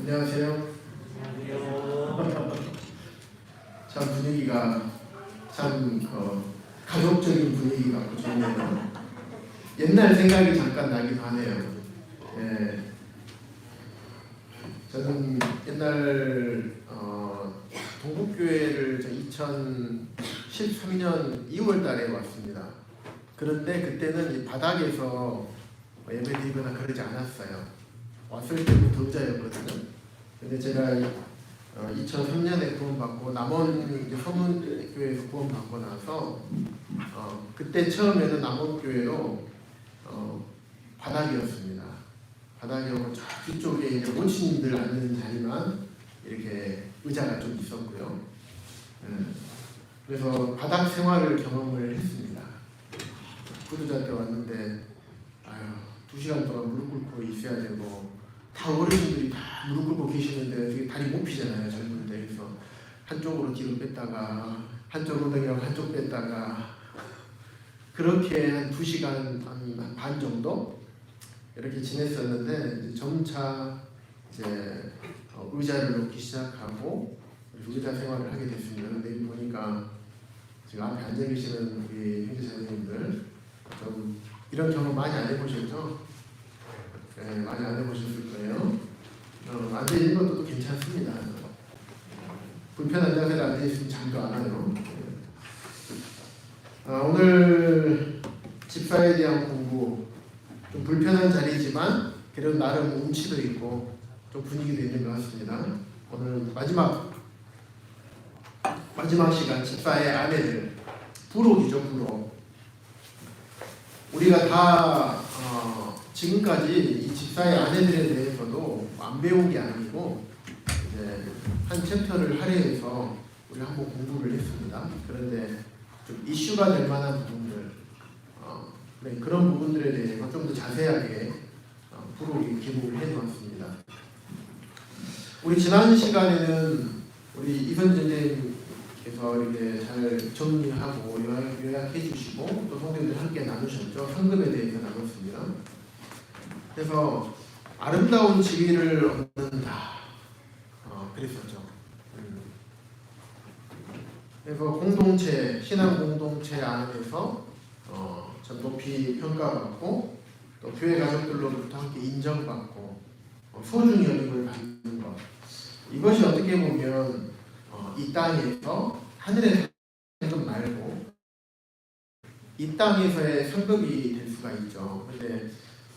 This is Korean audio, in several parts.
안녕하세요. 참 분위기가 참 가족적인 분위기 같고 좋네요. 옛날 생각이 잠깐 나기도 하네요. 예. 저는 옛날 동국교회를 2013년 2월달에 왔습니다. 그런데 그때는 이 바닥에서 예배드리거나 그러지 않았어요. 왔을 때부터 의자였거든요. 근데 제가 2003년에 구원받고 남원 서문교회에서 구원받고 나서 그때 처음에는 남원교회로 바닥이었습니다. 바닥이었고 저 뒤쪽에 이제 모친님들 앉는 자리만 이렇게 의자가 좀 있었고요. 그래서 바닥 생활을 경험을 했습니다. 구두자 때 왔는데 2시간 동안 무릎 꿇고 있어야 되고 다 어르신들이 다 무릎 꿇고 계시는데 되게 다리 못 피잖아요. 젊은데. 그래서 한쪽으로 뒤로 뺐다가 한쪽으로 당기고 한쪽 뺐다가 그렇게 한 2시간 반 정도 이렇게 지냈었는데 이제 점차 이제 의자를 놓기 시작하고 의자 생활을 하게 됐습니다. 근데 보니까 지금 앞에 앉아 계시는 우리 형제자매님들 좀 이런 경험 많이 안 해보셨죠? 네, 많이 안 해보셨을 거예요. 앉아있는 것도 괜찮습니다. 불편한 자세로 앉아있으면 잠도 안 와요. 오늘 집사에 대한 공부 좀 불편한 자리지만 그래도 나름 운치도 있고 좀 분위기도 있는 것 같습니다. 오늘 마지막 시간 집사의 아내들 부록이죠. 부록. 우리가 다 지금까지 이 집사의 아내들에 대해서도 안 배운 게 아니고 이제 한 챕터를 할애해서 우리 한번 공부를 했습니다. 그런데 좀 이슈가 될 만한 부분들 그런 부분들에 대해서 좀 더 자세하게 부록이 기록을 해놓았습니다. 우리 지난 시간에는 우리 이선전님께서 이렇게 잘 정리하고 요약해 주시고 또 성도님들 함께 나누셨죠. 상급에 대해서 나눴습니다. 그래서 아름다운 지위를 얻는다 그랬었죠. 그래서 공동체, 신앙 공동체 안에서 좀 높이 평가받고 또 교회 가족들로부터 함께 인정받고 소중히 여김을 받는 것, 이것이 어떻게 보면 이 땅에서 하늘의 상급 말고 이 땅에서의 상급이 될 수가 있죠. 근데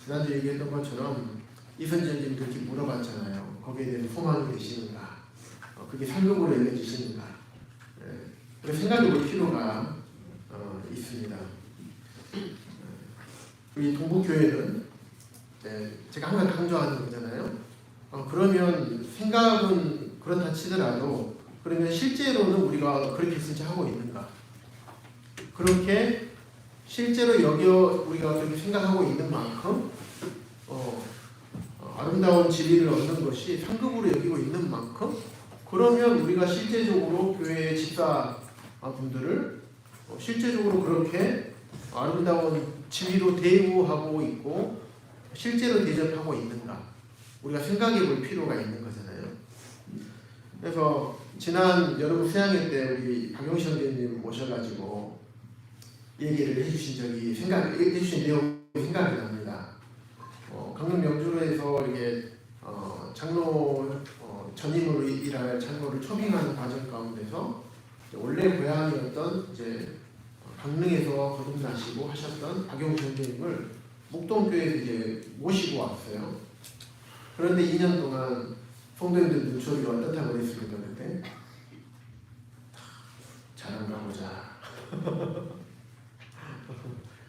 지난주에 얘기했던 것처럼 이선전님이 그렇게 물어봤잖아요. 거기에 대해서 소망이 되시는가? 그게 상급으로 여겨지시는가? 그래서 생각해 볼 필요가 있습니다. 우리 동북교회는 제가 항상 강조하는 거잖아요. 그러면 생각은 그렇다 치더라도 그러면 실제로는 우리가 그렇게 진짜 하고 있는가? 그렇게 실제로 우리가 그렇게 생각하고 있는 만큼 아름다운 진리를 얻는 것이 상급으로 여기고 있는 만큼 그러면 우리가 실제적으로 교회의 집사분들을 실제적으로 그렇게 아름다운 지위로 대우하고 있고 실제로 대접하고 있는가? 우리가 생각해 볼 필요가 있는 거잖아요. 그래서 지난 여러분 수양회 때 우리 박용식 선생님 모셔가지고 얘기를 해주신 해주신 내용이 생각이 납니다. 강릉 명주로에서 이렇게 장로 전임으로 일할 장로를 초빙하는 과정 가운데서 원래 고향이었던 이제 강릉에서 거듭나시고 하셨던 박용식 선생님을 목동교회에 이제 모시고 왔어요. 그런데 2년 동안 성도님들 눈초리가 어떻다고 그랬습니까? 그때 잘한가 보자.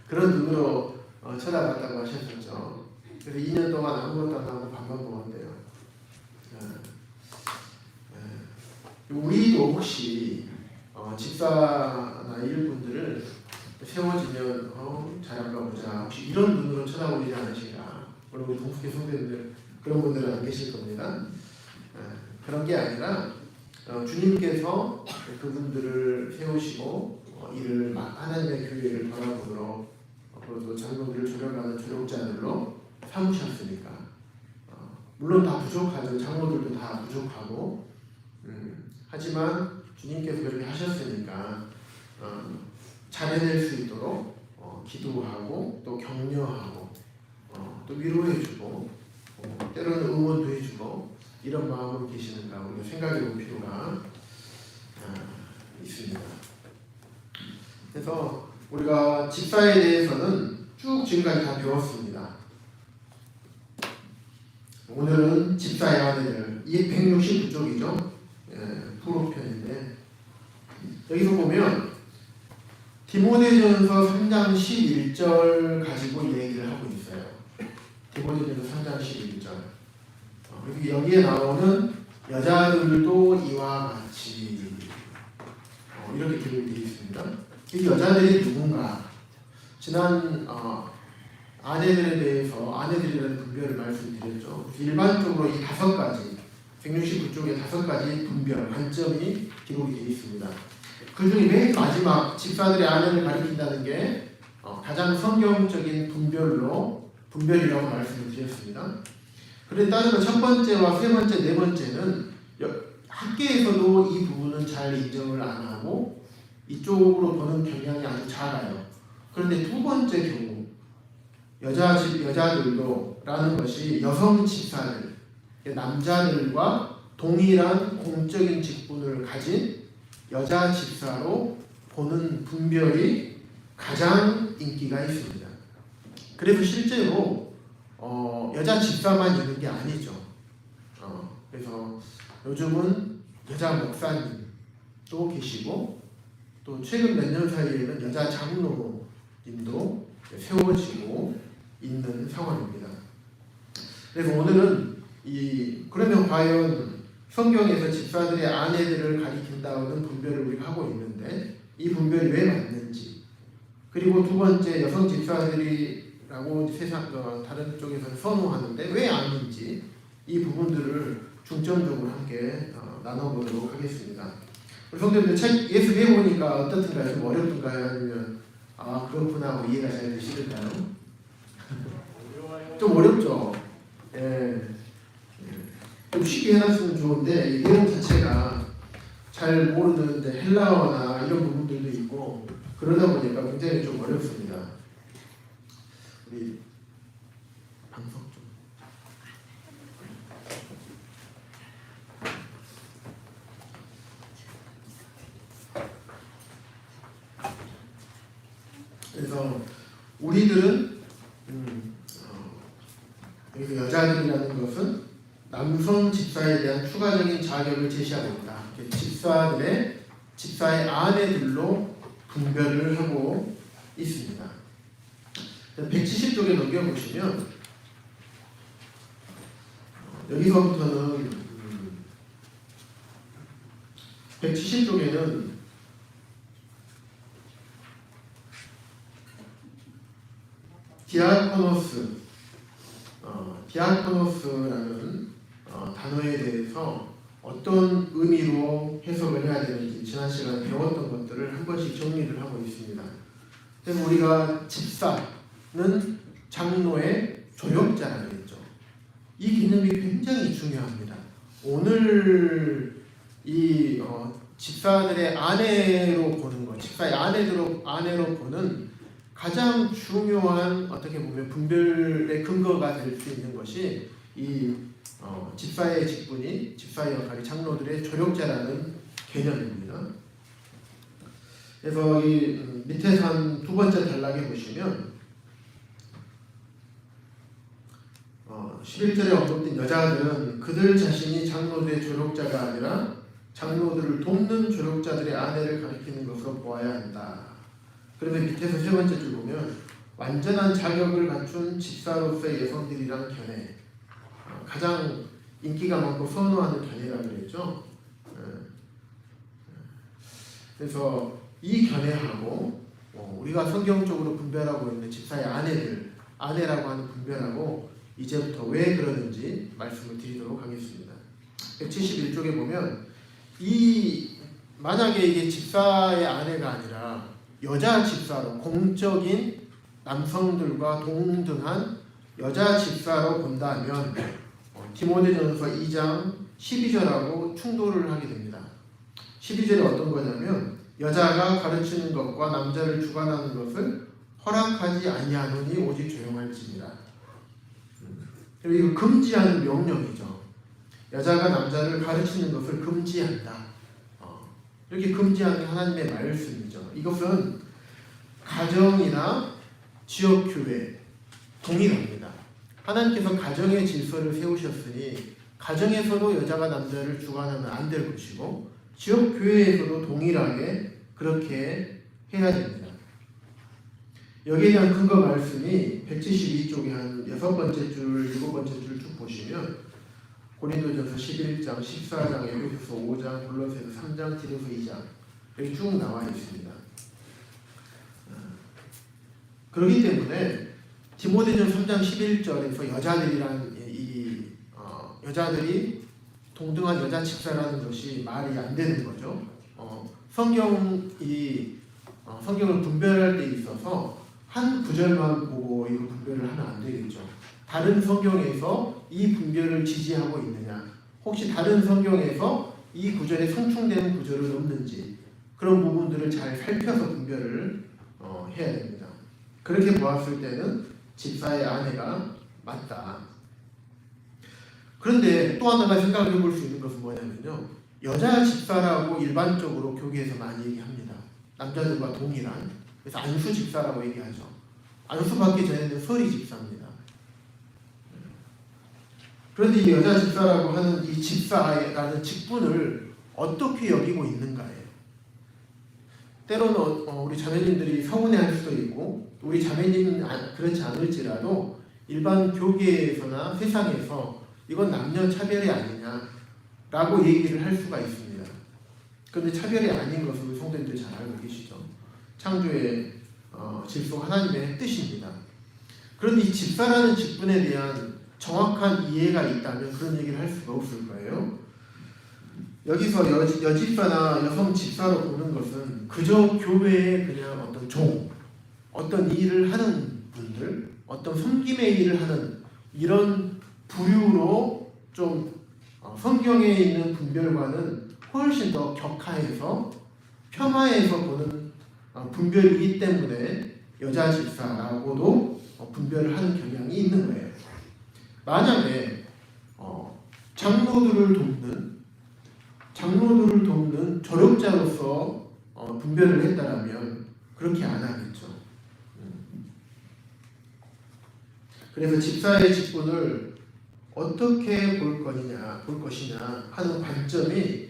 그런 눈으로 쳐다봤다고 하셨었죠. 그래서 2년 동안 아무것도 안 하고 밥만 먹었대요. 우리도 혹시 집사나 일분들을 세워지면 잘한가 보자. 혹시 이런 눈으로 쳐다보지 않으실까? 물론 우리 동숙회 성도님들 그런 분들은 안 계실 겁니다. 그런 게 아니라 주님께서 그분들을 세우시고 이를 하나님의 교회를 바라보도록 앞으로도 장로들을 조력하는 조력자들로 삼으셨으니까 물론 다 부족하죠. 장로들도 다 부족하고 하지만 주님께서 그렇게 하셨으니까 잘 해낼 수 있도록 기도하고 또 격려하고 또 위로해주고 때로는 응원도 해주고 이런 마음으로 계시는가 우리가 생각해볼 필요가 있습니다. 그래서 우리가 집사에 대해서는 쭉 지금까지 다 배웠습니다. 오늘은 집사의 아내들, 이 169쪽이죠. 프로편인데 여기서 보면 디모데전서 3장 11절 가지고 얘기를 하고 있어요. 디모데전서 3장 11절. 여기에 나오는 여자들도 이와 같이 이렇게 기록되어 있습니다. 이 여자들이 누군가? 지난 아내들에 대해서 아내들이라는 분별을 말씀드렸죠. 일반적으로 이 5가지 169쪽에 5가지 분별, 관점이 기록이 되어 있습니다. 그 중에 맨 마지막 집사들의 아내를 가리킨다는 게 가장 성경적인 분별이라고 말씀을 드렸습니다. 그런데 따르면 첫 번째와 세 번째, 네 번째는 학계에서도 이 부분은 잘 인정을 안 하고 이쪽으로 보는 경향이 아주 작아요. 그런데 두 번째 경우 여자들도 라는 것이 여성 집사들, 남자들과 동일한 공적인 직분을 가진 여자 집사로 보는 분별이 가장 인기가 있습니다. 그래서 실제로 여자 집사만 있는 게 아니죠. 그래서 요즘은 여자 목사님도 계시고 또 최근 몇 년 사이에는 여자 장로님도 세워지고 있는 상황입니다. 그래서 오늘은 그러면 과연 성경에서 집사들의 아내들을 가리킨다는 분별을 우리가 하고 있는데 이 분별이 왜 맞는지, 그리고 두 번째 여성 집사들이라고 세상 다른 쪽에서는 선호하는데 왜 아닌지 이 부분들을 중점적으로 함께 나눠보도록 하겠습니다. 우리 성도님들 책 예수 배워보니까 어떻든가요? 좀 어렵든가요? 아니면 그렇구나 하고 이해가 잘 되시는가요? 좀 어렵죠? 예. 좀 쉽게 해놨으면 좋은데 이 내용 자체가 잘 모르는 헬라어나 이런 부분들도 있고 그러다 보니까 굉장히 좀 어렵습니다. 우리 방송 좀. 그래서 우리들은 여기서 여자들이라는 것은 남성 집사에 대한 추가적인 자격을 제시하고 있다. 집사의 아내들로 분별을 하고 있습니다. 170쪽에 넘겨보시면 여기서부터는 170쪽에는 디아코노스라는 단어에 대해서 어떤 의미로 해석을 해야 되는지 지난 시간에 배웠던 것들을 한 번씩 정리를 하고 있습니다. 그래서 우리가 집사는 장로의 조력자라고 했죠. 이 개념이 굉장히 중요합니다. 오늘 이 집사들의 아내로 보는 것, 집사의 아내로 보는 가장 중요한 어떻게 보면 분별의 근거가 될 수 있는 것이 이 집사의 직분이 집사의 역할이 장로들의 조력자라는 개념입니다. 그래서 이 밑에서 한 두 번째 단락에 보시면 11절에 언급된 여자들은 그들 자신이 장로들의 조력자가 아니라 장로들을 돕는 조력자들의 아내를 가리키는 것으로 보아야 한다. 그러면 밑에서 세 번째 줄 보면 완전한 자격을 갖춘 집사로서의 여성들이란 견해, 가장 인기가 많고 선호하는 견해라고 그랬죠. 그래서 이 견해하고 우리가 성경적으로 분별하고 있는 집사의 아내라고 하는 분별하고 이제부터 왜 그러는지 말씀을 드리도록 하겠습니다. 171쪽에 보면 만약에 이게 집사의 아내가 아니라 여자 집사로 공적인 남성들과 동등한 여자 집사로 본다면 디모데전서 2장 12절하고 충돌을 하게 됩니다. 12절에 어떤 거냐면 여자가 가르치는 것과 남자를 주관하는 것을 허락하지 아니하노니 오직 조용할지니라. 이거 금지하는 명령이죠. 여자가 남자를 가르치는 것을 금지한다. 이렇게 금지하는 하나님의 말씀이죠. 이것은 가정이나 지역교회 동일합니다. 하나님께서 가정의 질서를 세우셨으니 가정에서도 여자가 남자를 주관하면 안 될 것이고 지역교회에서도 동일하게 그렇게 해야 됩니다. 여기에 대한 근거 말씀이 172쪽에 한 6번째 줄, 7번째 줄 쭉 보시면 고린도전서 11장, 14장, 에베소서 5장, 골로새서 3장, 디도서 2장 여기 쭉 나와 있습니다. 그렇기 때문에 디모데전 3장 11절에서 여자들이 동등한 여자 집사라는 것이 말이 안 되는 거죠. 성경을 분별할 때 있어서 한 구절만 보고 이거 분별을 하면 안 되겠죠. 다른 성경에서 이 분별을 지지하고 있느냐, 혹시 다른 성경에서 이 구절에 상충되는 구절은 없는지 그런 부분들을 잘 살펴서 분별을 해야 됩니다. 그렇게 보았을 때는 집사의 아내가 맞다. 그런데 또 하나가 생각을 해볼 수 있는 것은 뭐냐면요, 여자 집사라고 일반적으로 교계에서 많이 얘기합니다. 남자들과 동일한, 그래서 안수 집사라고 얘기하죠. 안수 받기 전에는 서리 집사입니다. 그런데 이 여자 집사라고 하는 이 집사라는 직분을 어떻게 여기고 있는가예요. 때로는 우리 자매님들이 서운해할 수도 있고 우리 자매님은 그렇지 않을지라도 일반 교계에서나 세상에서 이건 남녀 차별이 아니냐라고 얘기를 할 수가 있습니다. 그런데 차별이 아닌 것을 성도님들 잘 알고 계시죠. 창조의 질서 하나님의 뜻입니다. 그런데 이 집사라는 직분에 대한 정확한 이해가 있다면 그런 얘기를 할 수가 없을 거예요. 여기서 여집사나 여성 집사로 보는 것은 그저 교회의 그냥 어떤 종, 어떤 일을 하는 분들, 어떤 섬김의 일을 하는 이런 부류로 좀 성경에 있는 분별과는 훨씬 더 격화해서 폄하해서 보는 분별이기 때문에 여자 집사라고도 분별을 하는 경향이 있는 거예요. 만약에 장로들을 돕는 조력자로서 분별을 했다라면 그렇게 안 하겠죠. 그래서 집사의 직분을 어떻게 볼 것이냐 하는 관점이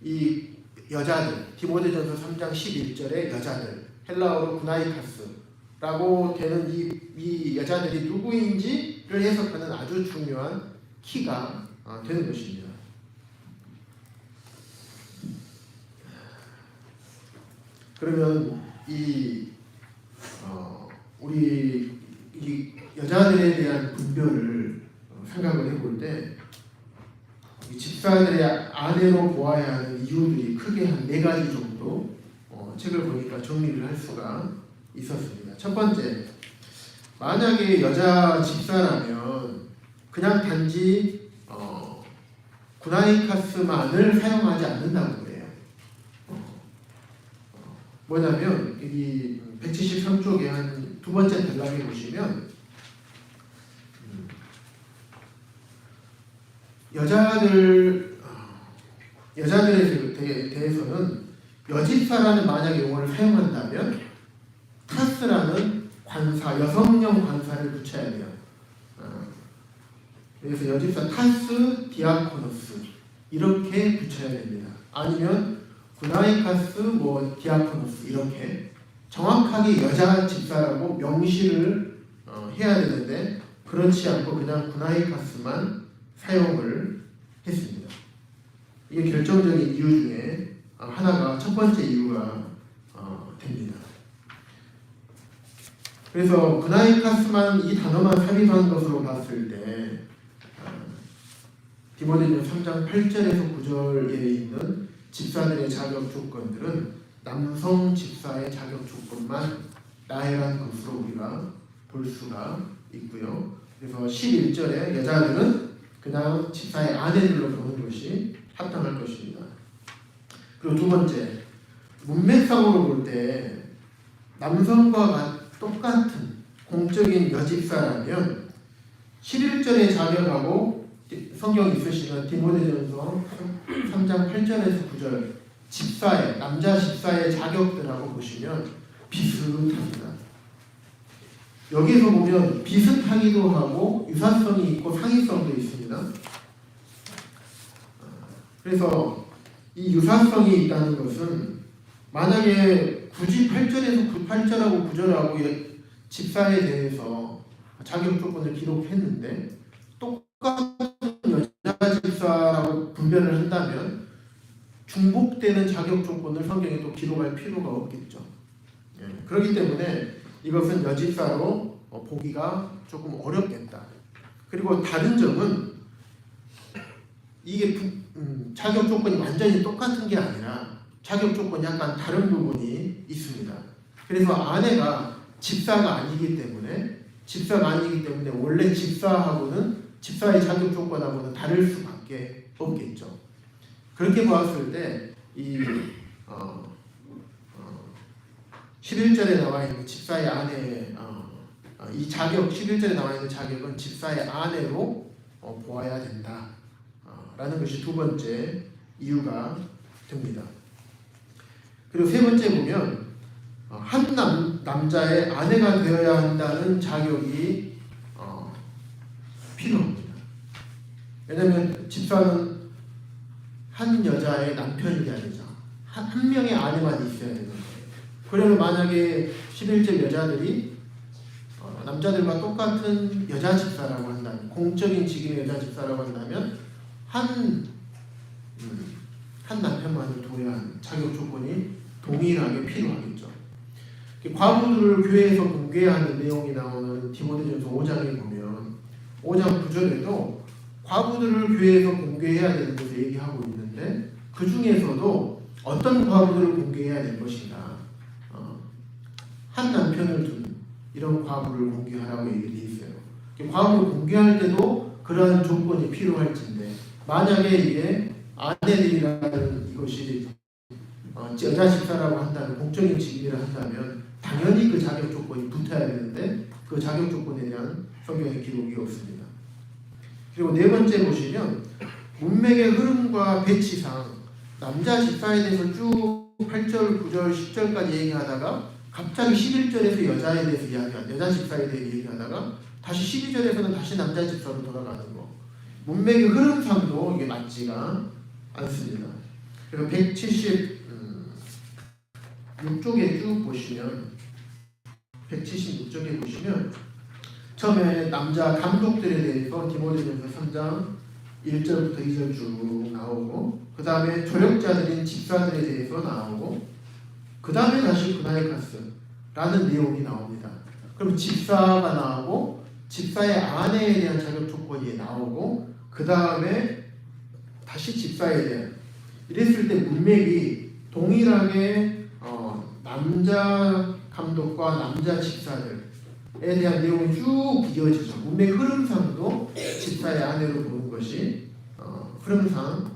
이 여자들, 디모데전서 3장 11절의 여자들, 헬라어로 구나이카스라고 되는 이 여자들이 누구인지를 해석하는 아주 중요한 키가 되는 것입니다. 그러면 우리 이 여자들에 대한 분별을 생각을 해볼 때 집사들의 아내로 보아야 하는 이유들이 크게 한 4가지 정도 책을 보니까 정리를 할 수가 있었습니다. 첫 번째, 만약에 여자 집사라면 그냥 단지 구나이카스만을 사용하지 않는다고 그래요. 뭐냐면 여기 173쪽에 한 2번째 단락에 보시면 여자들에 대해서는 여집사라는 만약 용어를 사용한다면 타스라는 관사, 여성용 관사를 붙여야 돼요. 그래서 여집사 타스 디아코노스 이렇게 붙여야 됩니다. 아니면 구나이카스 디아코노스 이렇게 정확하게 여자 집사라고 명시를 해야 되는데 그렇지 않고 그냥 구나이카스만 사용을 했습니다. 이게 결정적인 이유 중에 하나가 첫 번째 이유가 됩니다. 그래서 구나이카스만 이 단어만 삽입한 것으로 봤을 때 디모데전서 3장 8절에서 9절에 있는 집사들의 자격 조건들은 남성 집사의 자격 조건만 나열한 것으로 우리가 볼 수가 있고요. 그래서 11절에 여자들은 그다음 집사의 아내들로 보는 것이 합당할 것입니다. 그리고 두 번째, 문맥상으로 볼 때 남성과 똑같은 공적인 여집사라면 11절에 자격하고 성경 있으시면 디모데전서 3장 8절에서 9절 집사의 남자 집사의 자격들하고 보시면 비슷합니다. 여기서 보면 비슷하기도 하고 유사성이 있고 상위성도 있습니다. 그래서 이 유사성이 있다는 것은 만약에 굳이 8절하고 9절하고 집사에 대해서 자격 조건을 기록했는데 똑같은 여자 집사라고 분별을 한다면 중복되는 자격 조건을 성경에 또 기록할 필요가 없겠죠. 그렇기 때문에 이것은 여집사로 보기가 조금 어렵겠다. 그리고 다른 점은 이게 자격 조건이 완전히 똑같은 게 아니라 자격 조건이 약간 다른 부분이 있습니다. 그래서 아내가 집사가 아니기 때문에 원래 집사하고는 집사의 자격 조건하고는 다를 수밖에 없겠죠. 그렇게 보았을 때 이 11절에 나와 있는 집사의 아내 이 자격 11절에 나와 있는 자격은 집사의 아내로 보아야 된다. 라는 것이 두 번째 이유가 됩니다. 그리고 세 번째 보면 한 남자의 아내가 되어야 한다는 자격이 필요합니다. 왜냐하면 집사는 한 여자의 남편이 아니죠. 한 명의 아내만 있어야 되는 거예요. 그러면 만약에 11절 여자들이 남자들과 똑같은 여자 집사라고 한다면, 공적인 직임의 여자 집사라고 한다면 한 남편만을 둬야 하는 자격 조건이 동일하게 필요하겠죠. 과부들을 교회에서 공개하는 내용이 나오는 디모데전서 5장에 보면 5장 9절에도 과부들을 교회에서 공개해야 되는 것을 얘기하고 있는데 그 중에서도 어떤 과부들을 공개해야 될 것인가, 한 남편을 둔 이런 과부를 공개하라고 얘기되어 있어요. 과부를 공개할 때도 그러한 조건이 필요할진데 만약에 이게 아내들이라는 이것이 여자 집사라고 한다면, 공적인 직위를 한다면 당연히 그 자격 조건이 붙어야 되는데 그 자격 조건에 대한 성경의 기록이 없습니다. 그리고 네 번째 보시면 문맥의 흐름과 배치상 남자 집사에 대해서 쭉 8절, 9절, 10절까지 얘기하다가 갑자기 11절에서 여자에 대해서 여자 집사에 대해 얘기하다가 다시 12절에서는 다시 남자 집사로 돌아가는 거. 문맥의 흐름상도 이게 맞지가 않습니다. 그리고 176쪽에 쭉 보시면 176쪽에 보시면 처음에 남자 감독들에 대해서 디모데전서 3장 1절부터 2절 쭉 나오고 그 다음에 조력자들인 집사들에 대해서 나오고 그 다음에 다시 그나이카스라는 내용이 나옵니다. 그럼 집사가 나오고 집사의 아내에 대한 자격 조건이 나오고 그 다음에 다시 집사에 대한, 이랬을 때 문맥이 동일하게 남자 감독과 남자 집사들에 대한 내용이 쭉 이어지죠. 문맥 흐름상도 집사의 아내로 보는 것이 흐름상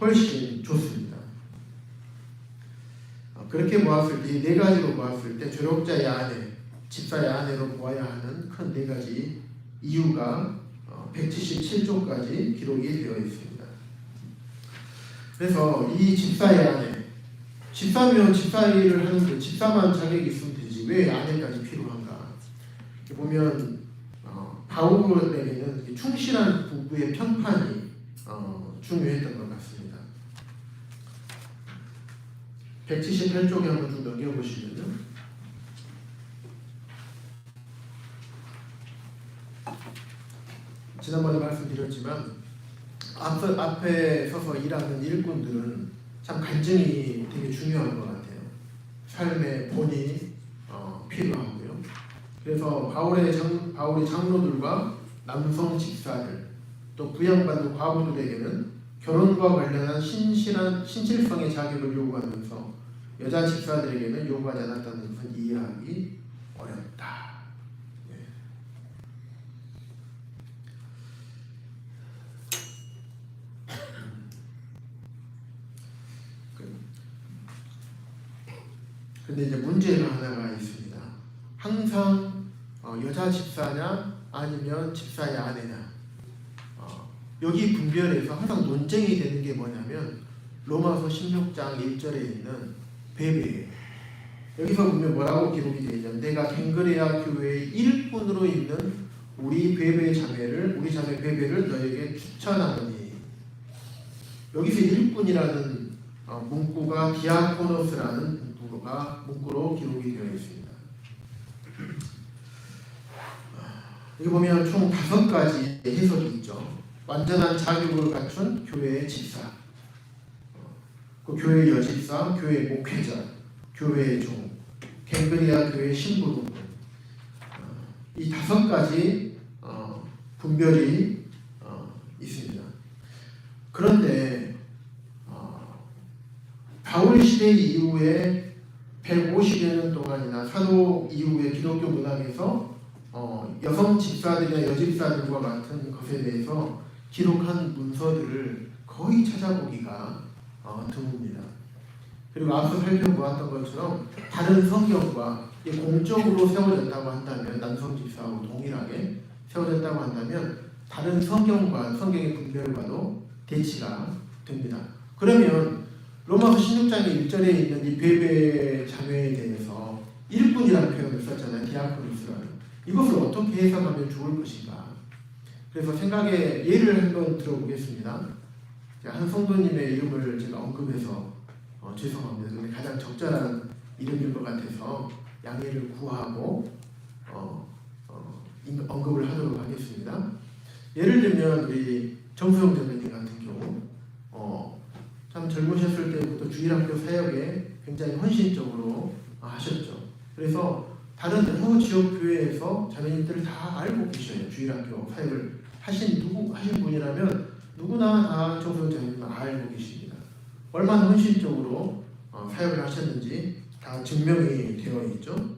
훨씬 좋습니다. 그렇게 보았을 때, 이 네 가지로 보았을 때 조력자의 아내, 집사의 아내로 보아야 하는 큰 네 가지 이유가 177조까지 기록이 되어 있습니다. 그래서 이 집사의 아내, 집사면 집사 일을 하는데 집사만 자격이 있으면 되지 왜 아내까지 필요한가? 보면 바울에게는 충실한 부부의 평판이 중요했던 것 같습니다. 178쪽에 한번 좀 넘겨보시면요. 지난번에 말씀드렸지만 앞에 서서 일하는 일꾼들은 참 간증이 되게 중요한 것 같아요. 삶의 본이 필요하고요. 그래서 바울의 장로들과 남성 집사들 또 부양받는 과부들에게는 결혼과 관련한 신실성의 자격을 요구하면서 여자 집사들에게는 요구하지 않았다는 것은 이해하기 어렵다. 근데 이제 문제가 하나가 있습니다. 항상 여자 집사냐 아니면 집사의 아내냐, 여기 분별에서 항상 논쟁이 되는 게 뭐냐면 로마서 16장 1절에 있는 베베예요. 여기서 보면 뭐라고 기록이 되어 있냐면 내가 갱그레아 교회의 일꾼으로 있는 우리 우리 자매 베베를 너에게 추천하노니, 여기서 일꾼이라는 문구가 디아코노스라는 문구로 기록이 되어 있습니다. 여기 보면 총 5가지 해석이 있죠. 완전한 자격을 갖춘 교회의 집사, 그 교회의 여집사, 교회의 목회자, 교회의 종, 갱그리아 교회의 신부, 이 5가지 분별이 있습니다. 그런데 바울 시대 이후에 150여 년 동안이나 사도 이후의 기독교 문학에서 여성 집사들이나 여집사들과 같은 것에 대해서 기록한 문서들을 거의 찾아보기가 드뭅니다. 그리고 앞서 살펴보았던 것처럼 다른 성경과 공적으로 세워졌다고 한다면, 남성 집사하고 동일하게 세워졌다고 한다면 다른 성경과 성경의 분별과도 대치가 됩니다. 그러면 로마서 16장의 1절에 있는 이 베베 자매에 대해서 일꾼이라는 표현을 썼잖아요. 디아코니스라는. 이것을 어떻게 해석하면 좋을 것인가? 그래서 생각에 예를 한번 들어보겠습니다. 한 성도님의 이름을 제가 언급해서 죄송합니다. 근데 가장 적절한 이름일 것 같아서 양해를 구하고 언급을 하도록 하겠습니다. 예를 들면 우리 정수영 전도님 같은 경우 참 젊으셨을 때부터 주일학교 사역에 굉장히 헌신적으로 하셨죠. 그래서 다른 여러 지역 교회에서 자매님들을 다 알고 계셔요. 주일학교 사역을 하신 분이라면 누구나 다 정수영 자매님을 알고 계십니다. 얼마나 헌신적으로 사역을 하셨는지 다 증명이 되어 있죠.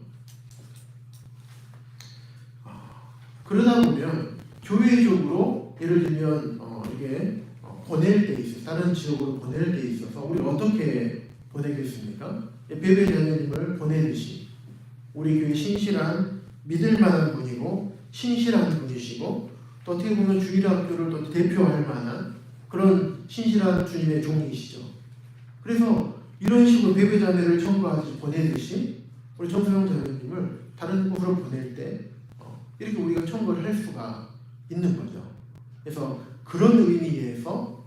그러다 보면 교회적으로 예를 들면 이게 보낼 때 있어요. 다른 지역으로 보낼 때 있어서 우리 어떻게 보내겠습니까? 베베 자매님을 보내듯이 우리 교회 신실한 믿을만한 분이고 신실한 분이시고 또 어떻게 보면 주일학교를 또 대표할 만한 그런 신실한 주님의 종이시죠. 그래서 이런 식으로 베베 자매를 청구하듯이 보내듯이 우리 정수영 자매님을 다른 곳으로 보낼 때 이렇게 우리가 청구를 할 수가 있는 거죠. 그래서 그런 의미에서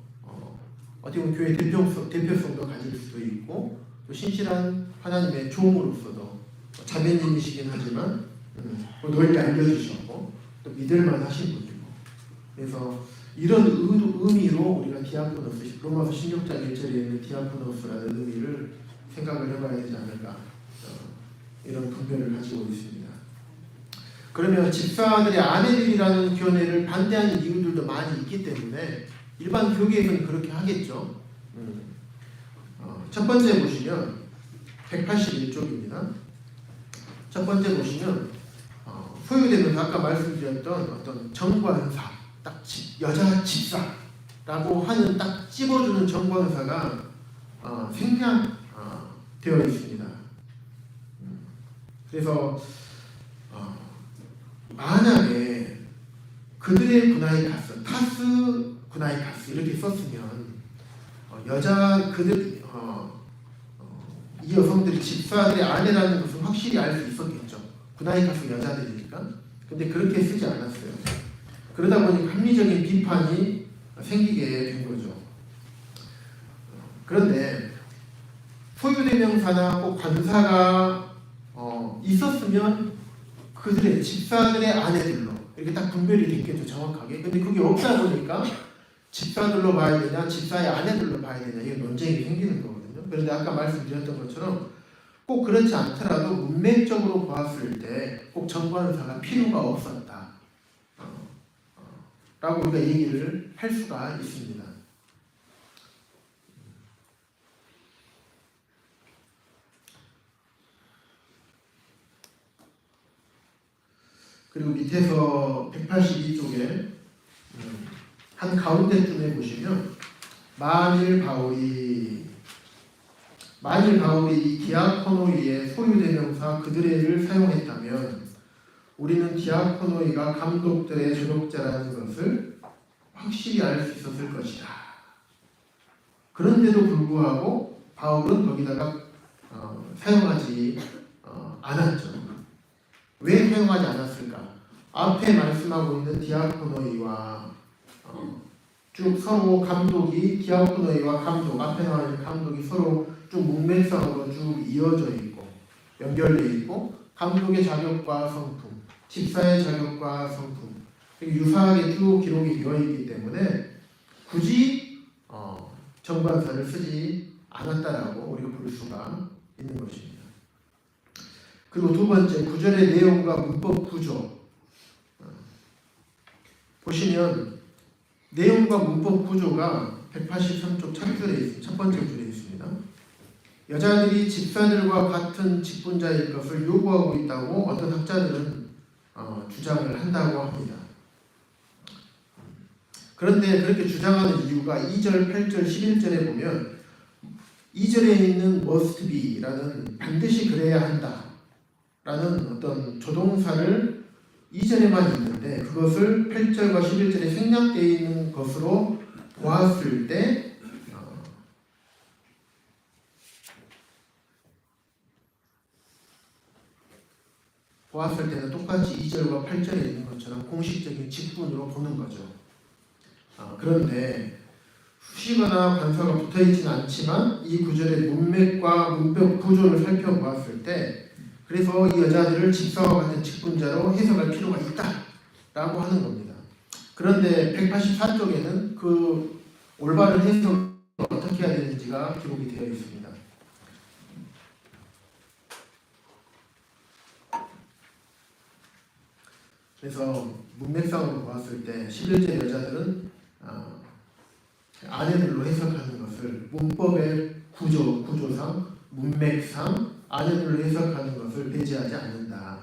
어떻게 보면 교회 대표성도 가질 수도 있고 또 신실한 하나님의 종으로서도 자매님이시긴 하지만 널리 알려주셨고 또 믿을만 하신 분이고, 그래서 이런 의미로 우리가 디아코노스, 로마서 16장 1절에 있는 디아코노스라는 의미를 생각을 해봐야 되지 않을까, 이런 분별을 가지고 있습니다. 그러면 집사들의 아내들이라는 견해를 반대하는 이유들도 많이 있기 때문에 일반 교계에서는 그렇게 하겠죠. 첫 번째 보시면 181쪽입니다. 첫 번째 보시면 소유되는 아까 말씀드렸던 어떤 정관사, 딱 여자 집사라고 하는 딱 찝어주는 정관사가 생략되어 있습니다. 그래서 만약에 그들의 구나이카스, 타스 구나이카스 이렇게 썼으면 이 여성들이 집사들의 아내라는 것은 확실히 알 수 있었겠죠. 구나이카스 여자들이니까. 근데 그렇게 쓰지 않았어요. 그러다 보니 합리적인 비판이 생기게 된 거죠. 그런데 소유대명사나 꼭 관사가 있었으면 그들의 집사들의 아내들로 이렇게 딱 분별이 됐겠죠, 정확하게. 근데 그게 없다 보니까 집사들로 봐야 되냐, 집사의 아내들로 봐야 되냐, 이게 논쟁이 생기는 거거든요. 그런데 아까 말씀드렸던 것처럼 꼭 그렇지 않더라도 문맥적으로 보았을 때 꼭 정관사가 필요가 없었다 라고 우리가 얘기를 할 수가 있습니다. 그리고 밑에서 182쪽에 한 가운데쯤에 보시면 만일 바울이 만일 가운데 이 디아코노이의 소유대명사 그들의를 사용했다면 우리는 디아코노이가 감독들의 조력자라는 것을 확실히 알 수 있었을 것이다. 그런데도 불구하고 바울은 거기다가 사용하지 않았죠. 왜 사용하지 않았을까? 앞에 말씀하고 있는 디아코노이와 쭉 서로 감독이 디아코노이와 감독, 앞에 나와 있는 감독이 서로 쭉 문맥상으로 쭉 이어져 있고 연결되어 있고 감독의 자격과 성품, 집사의 자격과 성품 유사하게 쭉 기록이 되어 있기 때문에 굳이 정관사를 쓰지 않았다라고 우리가 볼 수가 있는 것입니다. 그리고 두 번째, 구절의 내용과 문법 구조 보시면 내용과 문법 구조가 183쪽 첫 번째 줄에 있습니다. 여자들이 집사들과 같은 직분자일 것을 요구하고 있다고 어떤 학자들은 주장을 한다고 합니다. 그런데 그렇게 주장하는 이유가 2절, 8절, 11절에 보면 2절에 있는 must be라는 반드시 그래야 한다 라는 어떤 조동사를 2절에만 있는데 그것을 8절과 11절에 생략되어 있는 것으로 보았을 때 때는 똑같이 2절과 8절에 있는 것처럼 공식적인 직분으로 보는 거죠. 그런데 수식어나 관사가 붙어있지는 않지만 이 구절의 문맥과 문법 구조를 살펴보았을 때 그래서 이 여자들을 집사와 같은 직분자로 해석할 필요가 있다라고 하는 겁니다. 그런데 184쪽에는 그 올바른 해석을 어떻게 해야 되는지가 기록이 되어 있습니다. 그래서 문맥상으로 보았을 때 11제 여자들은 아내들로 해석하는 것을 문법의 구조상 문맥상 아내들로 해석하는 것을 배제하지 않는다.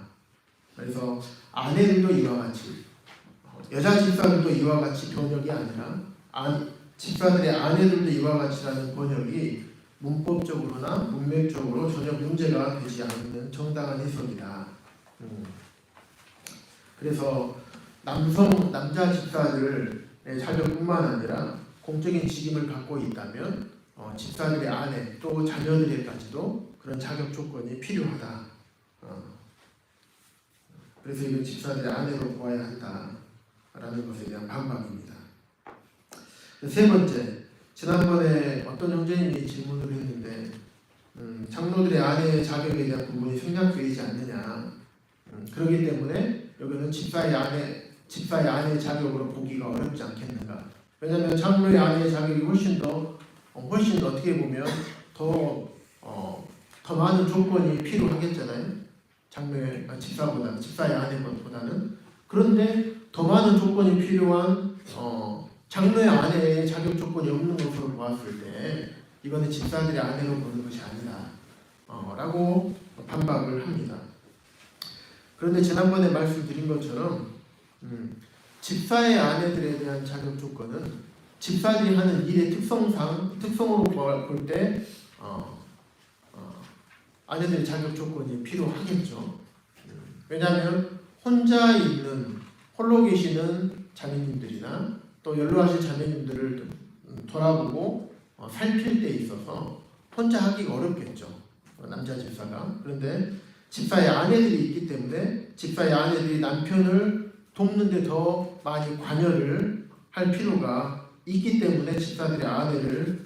그래서 아내들도 이와 같이 여자 집사들도 이와 같이 번역이 아니라 집사들의 아내들도 이와 같이라는 번역이 문법적으로나 문맥적으로 전혀 문제가 되지 않는 정당한 해석이다. 그래서 남자 집사들의 자격뿐만 아니라 공적인 직임을 갖고 있다면 집사들의 아내 또 자녀들에까지도 그런 자격 조건이 필요하다. 그래서 이건 집사들의 아내로 보아야 한다라는 것에 대한 반박입니다. 세 번째, 지난번에 어떤 형제님이 질문을 했는데 장로들의 아내의 자격에 대한 부분이 생략되지 않느냐. 그렇기 때문에 여기는 집사의 아내의 자격으로 보기가 어렵지 않겠는가. 왜냐하면 장로의 아내의 자격이 훨씬 어떻게 보면 더 많은 조건이 필요하겠잖아요. 집사의 아내보다는. 그런데 더 많은 조건이 필요한 장로의 아내의 자격 조건이 없는 것으로 보았을 때 이거는 집사들의 아내로 보는 것이 아니다 라고 반박을 합니다. 그런데 지난번에 말씀드린 것처럼 집사의 아내들에 대한 자격 조건은 집사들이 하는 일의 특성으로 볼 때 아내들의 자격 조건이 필요하겠죠. 왜냐하면 홀로 계시는 자매님들이나 또 연로하신 자매님들을 돌아보고 살필 때 있어서 혼자 하기가 어렵겠죠. 남자 집사가. 그런데 집사의 아내들이 있기 때문에 집사의 아내들이 남편을 돕는 데 더 많이 관여를 할 필요가 있기 때문에 집사들의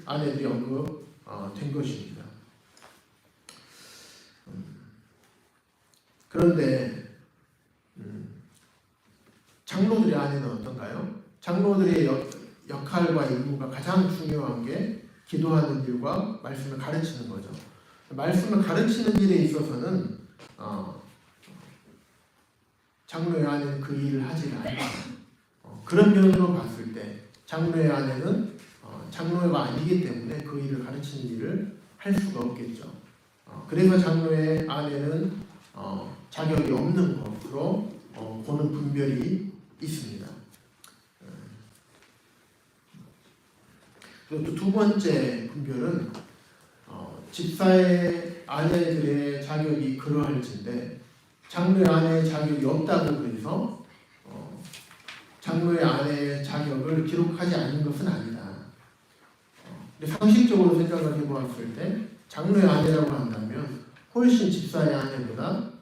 아내들이 언급된 것입니다. 그런데 장로들의 아내는 어떤가요? 장로들의 역할과 임무가 가장 중요한 게 기도하는 일과 말씀을 가르치는 거죠. 말씀을 가르치는 일에 있어서는 장로의 아내는 그 일을 하지 않는다. 그런 면으로 봤을 때 장로의 아내는 장로가 아니기 때문에 그 일을 가르치는 일을 할 수가 없겠죠. 그래서 장로의 아내는 자격이 없는 것으로 보는 분별이 있습니다. 그리고 또 두 번째 분별은 집사의 아내들의 자격이 그러할진데 장로의 아내의 자격이 없다고 그래서 장로의 아내의 자격을 기록하지 않는 것은 아니다. 근데 상식적으로 생각을 해보았을 때 장로의 아내라고 한다면 훨씬 집사의 아내보다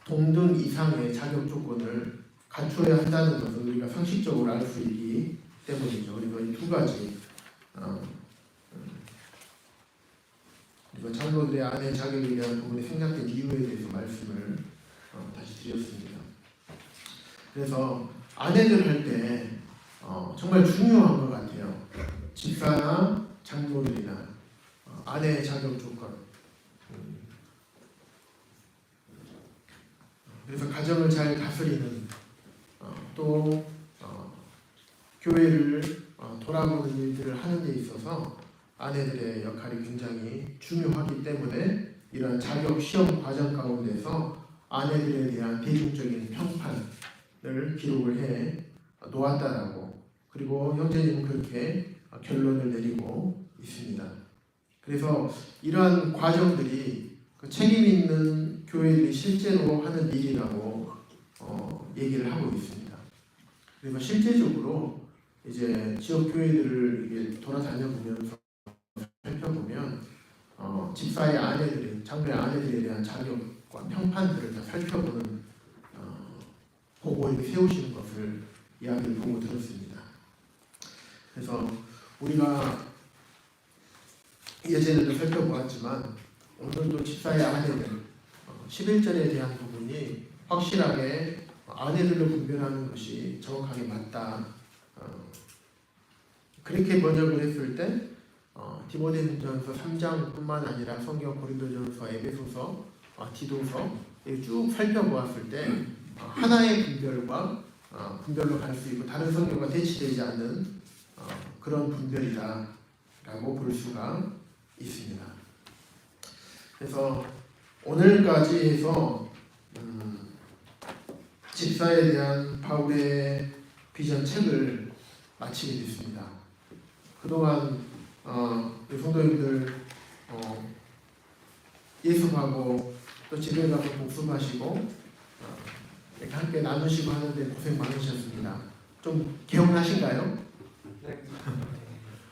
동등 이상의 자격 조건을 갖춰야 한다는 것을 우리가 상식적으로 알 수 있기 때문이죠. 그래서 이 두 가지 그리고 장로들의 아내 자격에 대한 부분이 생략된 이유에 대해서 말씀을 다시 드렸습니다. 그래서 아내들 할 때 정말 중요한 것 같아요. 집사나 장로들이나 아내의 자격 조건. 그래서 가정을 잘 다스리는 또 교회를 돌아보는 일들을 하는 데 있어서 아내들의 역할이 굉장히 중요하기 때문에 이러한 자격 시험 과정 가운데서 아내들에 대한 대중적인 평판을 기록을 해 놓았다라고, 그리고 형제님은 그렇게 결론을 내리고 있습니다. 그래서 이러한 과정들이 책임 있는 교회들이 실제로 하는 일이라고 얘기를 하고 있습니다. 그래서 실제적으로 이제 지역 교회들을 돌아다녀 보면서 살펴보면 집사의 아내들이, 장로의 아내들에 대한 자격과 평판들을 다 살펴보는 보고를 세우시는 것을 이야기를 보고 들었습니다. 그래서 우리가 예전에도 살펴보았지만 오늘도 집사의 아내들 11절에 대한 부분이 확실하게 아내들로 분별하는 것이 정확하게 맞다. 그렇게 번역을 했을 때 디모데전서 3장뿐만 아니라 성경 고린도전서, 에베소서, 디도서 쭉 살펴보았을 때 하나의 분별로 갈 수 있고 다른 성경과 대치되지 않는 그런 분별이다라고 볼 수가 있습니다. 그래서 오늘까지 해서 집사에 대한 바울의 비전 책을 마치게 됐습니다. 그동안 우리 성도님들 예습하고 또 집에 가서 복습하시고 이렇게 함께 나누시고 하는데 고생 많으셨습니다. 좀 개운하신가요? 네.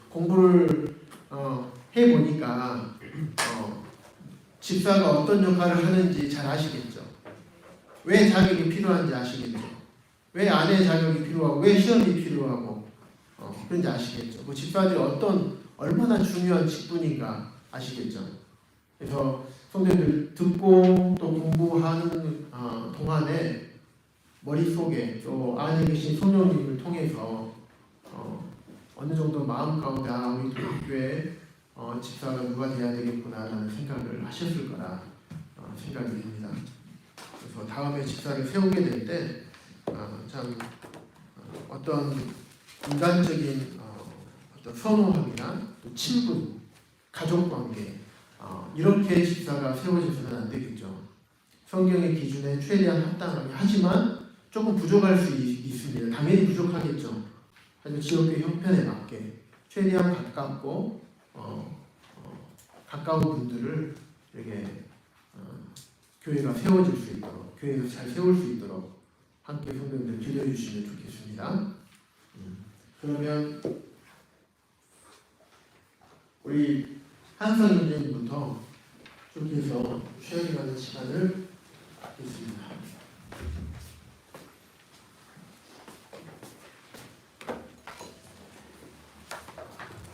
공부를 해보니까 집사가 어떤 역할을 하는지 잘 아시겠죠? 왜 자격이 필요한지 아시겠죠? 왜 아내의 자격이 필요하고 왜 시험이 필요하고 그런지 아시겠죠? 그 집사들이 얼마나 중요한 직분인가 아시겠죠? 그래서 성도님들 듣고 또 공부하는 동안에 머릿속에 또 안에 계신 성령님을 통해서 어느 정도 마음 가운데 우리 교회 집사가 누가 돼야 되겠구나라는 생각을 하셨을 거라 생각이 됩니다. 그래서 다음에 집사를 세우게 될 때 참 어떤 인간적인 어떤 선호함이나 또 친분, 가족관계 이렇게 집사가 세워져서는 안 되겠죠. 성경의 기준에 최대한 합당하게, 하지만 조금 부족할 수 있습니다. 당연히 부족하겠죠. 하지만 지역교회 형편에 맞게 최대한 가깝고 가까운 분들을 이렇게 교회가 세워질 수 있도록, 교회에서 잘 세울 수 있도록 함께 성도님들 기도해 주시면 좋겠습니다. 그러면 우리 한성 형제님부터 쭉 해서 쉐어링하는 시간을 갖겠습니다.